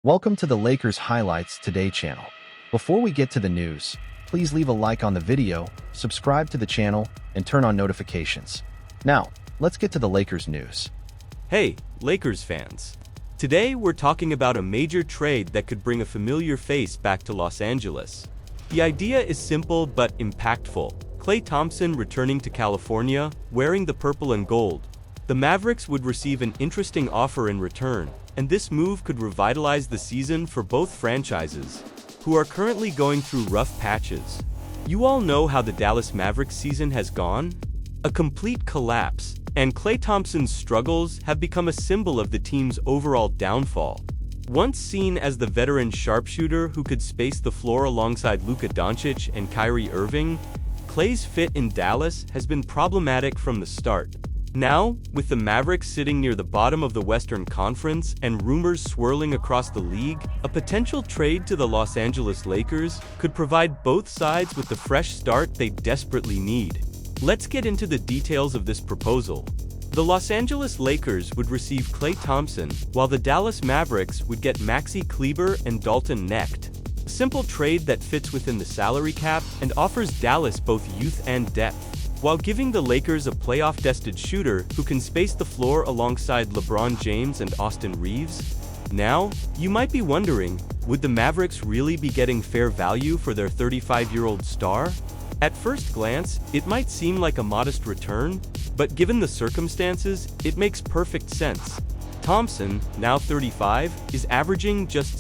Welcome to the Lakers Highlights Today channel. Before we get to the news, please leave a like on the video, subscribe to the channel, and turn on notifications. Now, let's get to the Lakers news. Hey, Lakers fans. Today we're talking about a major trade that could bring a familiar face back to Los Angeles. The idea is simple but impactful. Klay Thompson returning to California, wearing the purple and gold. The Mavericks would receive an interesting offer in return, and this move could revitalize the season for both franchises, who are currently going through rough patches. You all know how the Dallas Mavericks season has gone? A complete collapse, and Klay Thompson's struggles have become a symbol of the team's overall downfall. Once seen as the veteran sharpshooter who could space the floor alongside Luka Doncic and Kyrie Irving, Klay's fit in Dallas has been problematic from the start. Now, with the Mavericks sitting near the bottom of the Western Conference and rumors swirling across the league, a potential trade to the Los Angeles Lakers could provide both sides with the fresh start they desperately need. Let's get into the details of this proposal. The Los Angeles Lakers would receive Klay Thompson, while the Dallas Mavericks would get Maxi Kleber and Dalton Knecht. A simple trade that fits within the salary cap and offers Dallas both youth and depth, while giving the Lakers a playoff-tested shooter who can space the floor alongside LeBron James and Austin Reaves. Now, you might be wondering, would the Mavericks really be getting fair value for their 35-year-old star? At first glance, it might seem like a modest return, but given the circumstances, it makes perfect sense. Thompson, now 35, is averaging just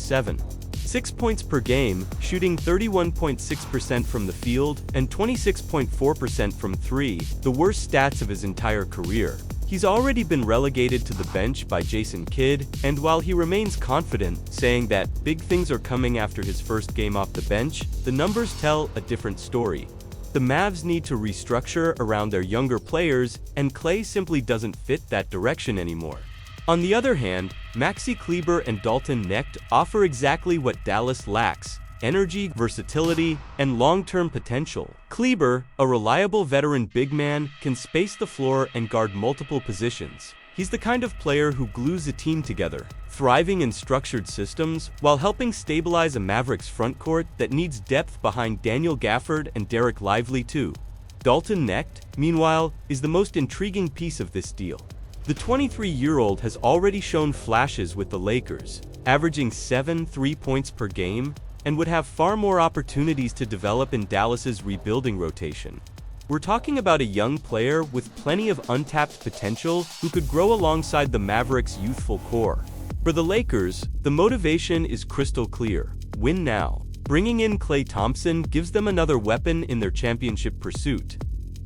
6 points per game, shooting 31.6% from the field and 26.4% from three, the worst stats of his entire career. He's already been relegated to the bench by Jason Kidd, and while he remains confident, saying that big things are coming after his first game off the bench, the numbers tell a different story. The Mavs need to restructure around their younger players, and Klay simply doesn't fit that direction anymore. On the other hand, Maxi Kleber and Dalton Knecht offer exactly what Dallas lacks: energy, versatility, and long-term potential. Kleber, a reliable veteran big man, can space the floor and guard multiple positions. He's the kind of player who glues a team together, thriving in structured systems while helping stabilize a Mavericks frontcourt that needs depth behind Daniel Gafford and Derek Lively too. Dalton Knecht, meanwhile, is the most intriguing piece of this deal. The 23-year-old has already shown flashes with the Lakers, averaging 7 3-points per game, and would have far more opportunities to develop in Dallas's rebuilding rotation. We're talking about a young player with plenty of untapped potential who could grow alongside the Mavericks' youthful core. For the Lakers, the motivation is crystal clear: win now. Bringing in Klay Thompson gives them another weapon in their championship pursuit.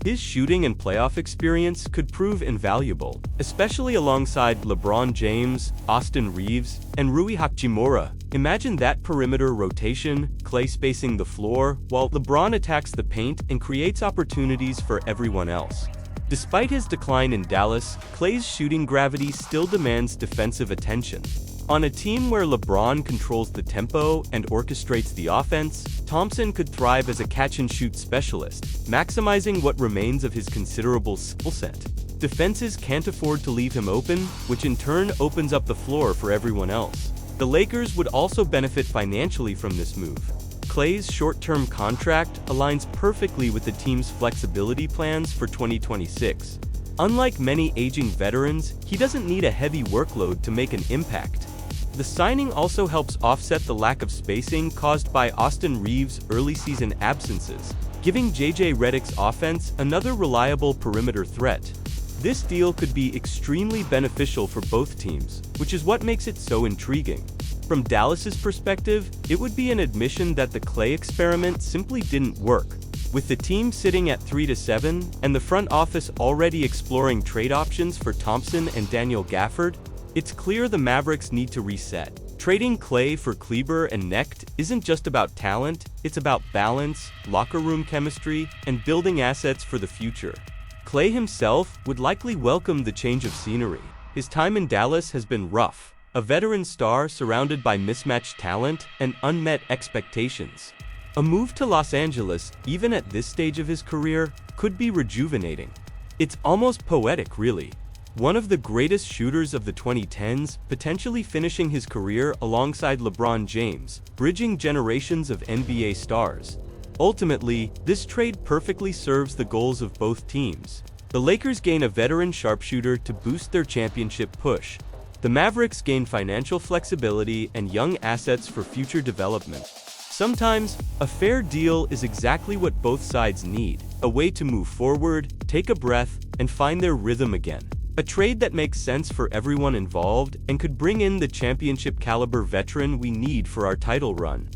His shooting and playoff experience could prove invaluable, especially alongside LeBron James, Austin Reaves, and Rui Hachimura. Imagine that perimeter rotation, Klay spacing the floor, while LeBron attacks the paint and creates opportunities for everyone else. Despite his decline in Dallas, Klay's shooting gravity still demands defensive attention. On a team where LeBron controls the tempo and orchestrates the offense, Thompson could thrive as a catch-and-shoot specialist, maximizing what remains of his considerable skill set. Defenses can't afford to leave him open, which in turn opens up the floor for everyone else. The Lakers would also benefit financially from this move. Klay's short-term contract aligns perfectly with the team's flexibility plans for 2026. Unlike many aging veterans, he doesn't need a heavy workload to make an impact. The signing also helps offset the lack of spacing caused by Austin Reaves' early season absences, giving JJ Redick's offense another reliable perimeter threat. This deal could be extremely beneficial for both teams, which is what makes it so intriguing. From Dallas's perspective, it would be an admission that the Klay experiment simply didn't work. With the team sitting at 3-7 and the front office already exploring trade options for Thompson and Daniel Gafford, it's clear the Mavericks need to reset. Trading Klay for Kleber and Knecht isn't just about talent, it's about balance, locker room chemistry, and building assets for the future. Klay himself would likely welcome the change of scenery. His time in Dallas has been rough, a veteran star surrounded by mismatched talent and unmet expectations. A move to Los Angeles, even at this stage of his career, could be rejuvenating. It's almost poetic, really. one of the greatest shooters of the 2010s, potentially finishing his career alongside LeBron James, bridging generations of NBA stars. Ultimately, this trade perfectly serves the goals of both teams. The Lakers gain a veteran sharpshooter to boost their championship push. The Mavericks gain financial flexibility and young assets for future development. Sometimes, a fair deal is exactly what both sides need, a way to move forward, take a breath, and find their rhythm again. A trade that makes sense for everyone involved and could bring in the championship-caliber veteran we need for our title run.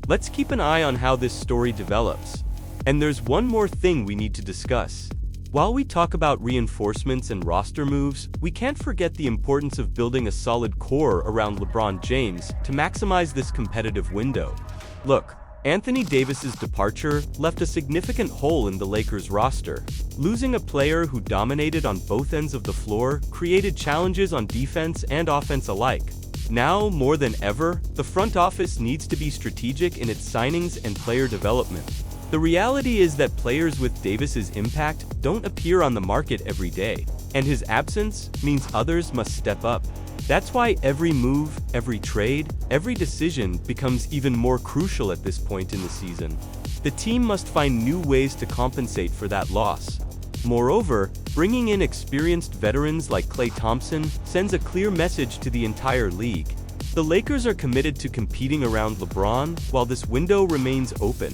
Let's keep an eye on how this story develops. And there's one more thing we need to discuss. While we talk about reinforcements and roster moves, we can't forget the importance of building a solid core around LeBron James to maximize this competitive window. Look, Anthony Davis's departure left a significant hole in the Lakers roster. Losing a player who dominated on both ends of the floor created challenges on defense and offense alike. Now, more than ever, the front office needs to be strategic in its signings and player development. The reality is that players with Davis's impact don't appear on the market every day, and his absence means others must step up. That's why every move, every trade, every decision becomes even more crucial at this point in the season. The team must find new ways to compensate for that loss. Moreover, bringing in experienced veterans like Klay Thompson sends a clear message to the entire league. The Lakers are committed to competing around LeBron while this window remains open.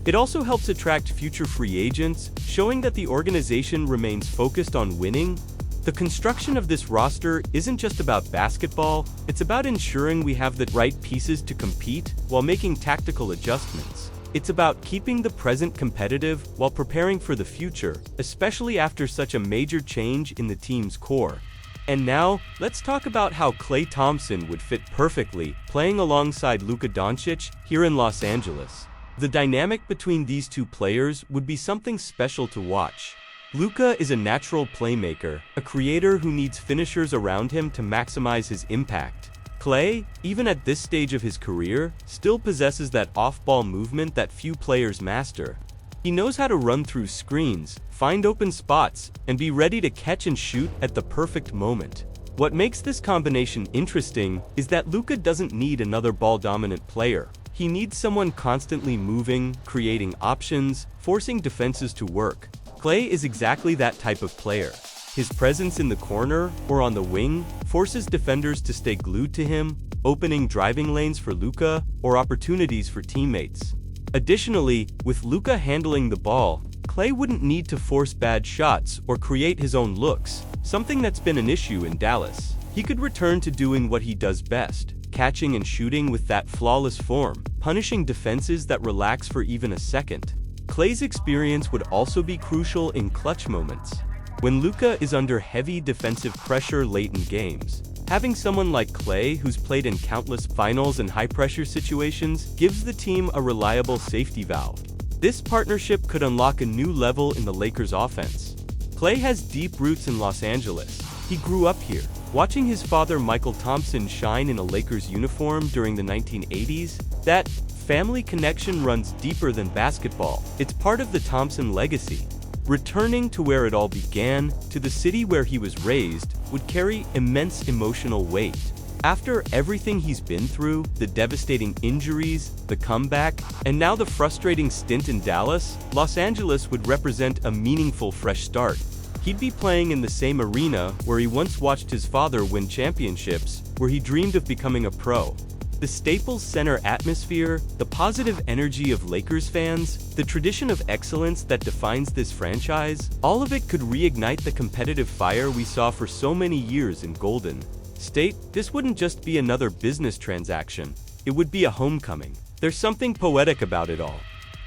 It also helps attract future free agents, showing that the organization remains focused on winning. The construction of this roster isn't just about basketball, it's about ensuring we have the right pieces to compete while making tactical adjustments. It's about keeping the present competitive while preparing for the future, especially after such a major change in the team's core. And now, let's talk about how Klay Thompson would fit perfectly playing alongside Luka Doncic here in Los Angeles. The dynamic between these two players would be something special to watch. Luka is a natural playmaker, a creator who needs finishers around him to maximize his impact. Klay, even at this stage of his career, still possesses that off-ball movement that few players master. He knows how to run through screens, find open spots, and be ready to catch and shoot at the perfect moment. What makes this combination interesting is that Luka doesn't need another ball-dominant player. He needs someone constantly moving, creating options, forcing defenses to work. Klay is exactly that type of player. His presence in the corner or on the wing forces defenders to stay glued to him, opening driving lanes for Luka or opportunities for teammates. Additionally, with Luka handling the ball, Klay wouldn't need to force bad shots or create his own looks, something that's been an issue in Dallas. He could return to doing what he does best, catching and shooting with that flawless form, punishing defenses that relax for even a second. Klay's experience would also be crucial in clutch moments. When Luka is under heavy defensive pressure late in games, having someone like Klay, who's played in countless finals and high-pressure situations, gives the team a reliable safety valve. This partnership could unlock a new level in the Lakers' offense. Klay has deep roots in Los Angeles. He grew up here, watching his father Michael Thompson shine in a Lakers uniform during the 1980s. That family connection runs deeper than basketball. It's part of the Thompson legacy. Returning to where it all began, to the city where he was raised, would carry immense emotional weight. After everything he's been through, the devastating injuries, the comeback, and now the frustrating stint in Dallas, Los Angeles would represent a meaningful fresh start. He'd be playing in the same arena where he once watched his father win championships, where he dreamed of becoming a pro. The Staples Center atmosphere, the positive energy of Lakers fans, the tradition of excellence that defines this franchise, all of it could reignite the competitive fire we saw for so many years in Golden State. This wouldn't just be another business transaction, it would be a homecoming. There's something poetic about it all.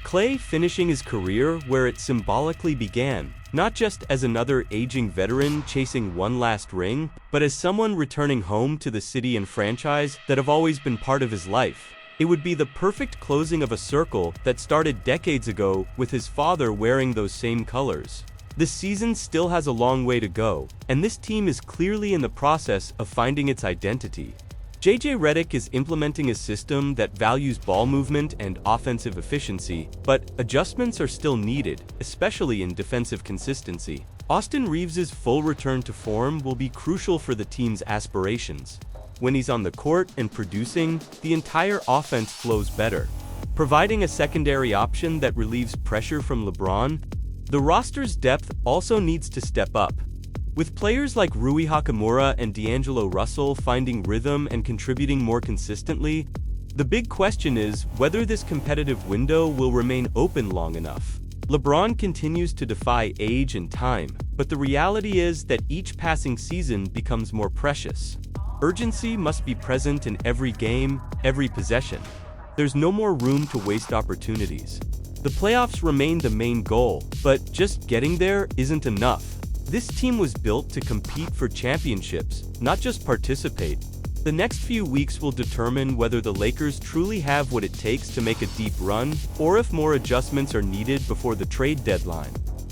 Klay finishing his career where it symbolically began, not just as another aging veteran chasing one last ring, but as someone returning home to the city and franchise that have always been part of his life. It would be the perfect closing of a circle that started decades ago with his father wearing those same colors. The season still has a long way to go, and this team is clearly in the process of finding its identity. JJ Redick is implementing a system that values ball movement and offensive efficiency, but adjustments are still needed, especially in defensive consistency. Austin Reaves' full return to form will be crucial for the team's aspirations. When he's on the court and producing, the entire offense flows better. Providing a secondary option that relieves pressure from LeBron, the roster's depth also needs to step up. With players like Rui Hachimura and D'Angelo Russell finding rhythm and contributing more consistently, the big question is whether this competitive window will remain open long enough. LeBron continues to defy age and time, but the reality is that each passing season becomes more precious. Urgency must be present in every game, every possession. There's no more room to waste opportunities. The playoffs remain the main goal, but just getting there isn't enough. This team was built to compete for championships, not just participate. The next few weeks will determine whether the Lakers truly have what it takes to make a deep run, or if more adjustments are needed before the trade deadline.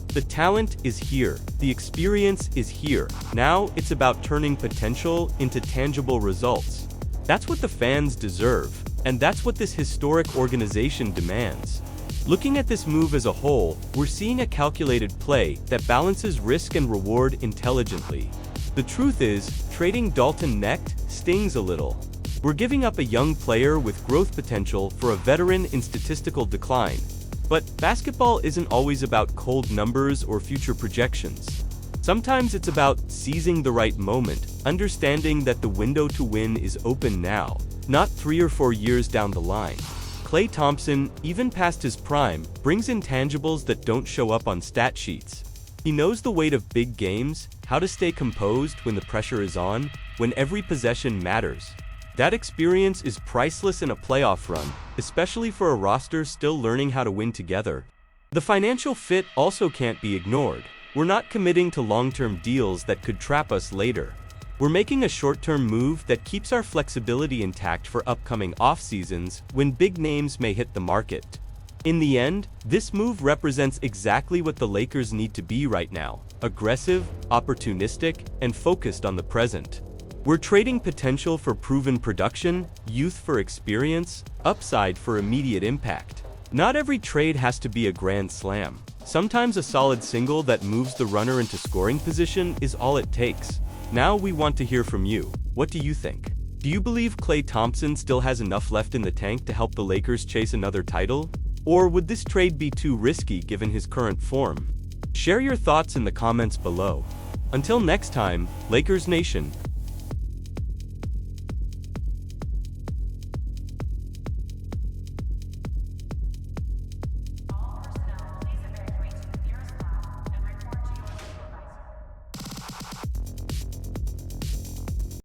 The talent is here, the experience is here. Now it's about turning potential into tangible results. That's what the fans deserve, and that's what this historic organization demands. Looking at this move as a whole, we're seeing a calculated play that balances risk and reward intelligently. The truth is, trading Dalton Knecht stings a little. We're giving up a young player with growth potential for a veteran in statistical decline. But basketball isn't always about cold numbers or future projections. Sometimes it's about seizing the right moment, understanding that the window to win is open now, not 3 or 4 years down the line. Klay Thompson, even past his prime, brings intangibles that don't show up on stat sheets. He knows the weight of big games, how to stay composed when the pressure is on, when every possession matters. That experience is priceless in a playoff run, especially for a roster still learning how to win together. The financial fit also can't be ignored. We're not committing to long-term deals that could trap us later. We're making a short-term move that keeps our flexibility intact for upcoming off-seasons when big names may hit the market. In the end, this move represents exactly what the Lakers need to be right now: aggressive, opportunistic, and focused on the present. We're trading potential for proven production, youth for experience, upside for immediate impact. Not every trade has to be a grand slam. Sometimes a solid single that moves the runner into scoring position is all it takes. Now we want to hear from you. What do you think? Do you believe Klay Thompson still has enough left in the tank to help the Lakers chase another title? Or would this trade be too risky given his current form? Share your thoughts in the comments below. Until next time, Lakers Nation,